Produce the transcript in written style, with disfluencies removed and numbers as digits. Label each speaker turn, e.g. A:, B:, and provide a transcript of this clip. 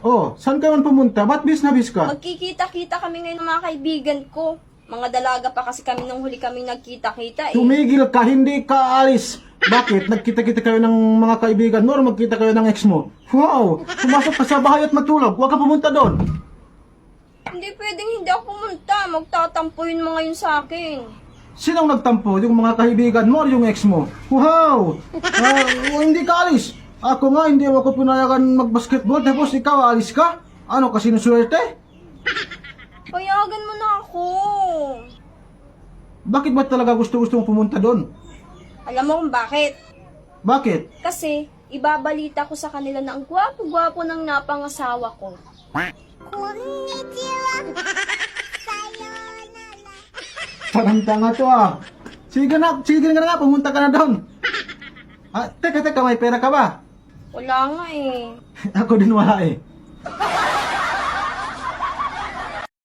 A: Oh, saan ka man pumunta? Ba't bis na bis ka?
B: Magkikita-kita kami ngayon ng mga kaibigan ko. Mga dalaga pa kasi kami nung huli kami nagkita-kita eh.
A: Tumigil ka, hindi ka alis. Bakit? Nagkita-kita kayo ng mga kaibigan mo o magkita kayo ng ex mo? Wow! Pumasok ka sa bahay at matulog. Huwag ka pumunta doon.
B: Hindi pwedeng hindi ako pumunta. Magtatampo yun mga yun sa akin.
A: Sinong nagtampo? Yung mga kaibigan mo o yung ex mo? Wow! Hindi ka alis. Ako nga, hindi ako pinayagan mag-basketball tapos ikaw alis ka? Ano ka sinusuwerte?
B: Payagan mo na ako.
A: Bakit ba talaga gusto-gusto mong pumunta doon?
B: Alam mo kung bakit?
A: Bakit?
B: Kasi ibabalita ko sa kanila na ang gwapo-gwapo ng napangasawa ko.
A: Parang tanga to ah. Sige na nga, pumunta ka na doon. Teka, may pera ka ba?
B: Wala nga eh.
A: Ako din wala eh.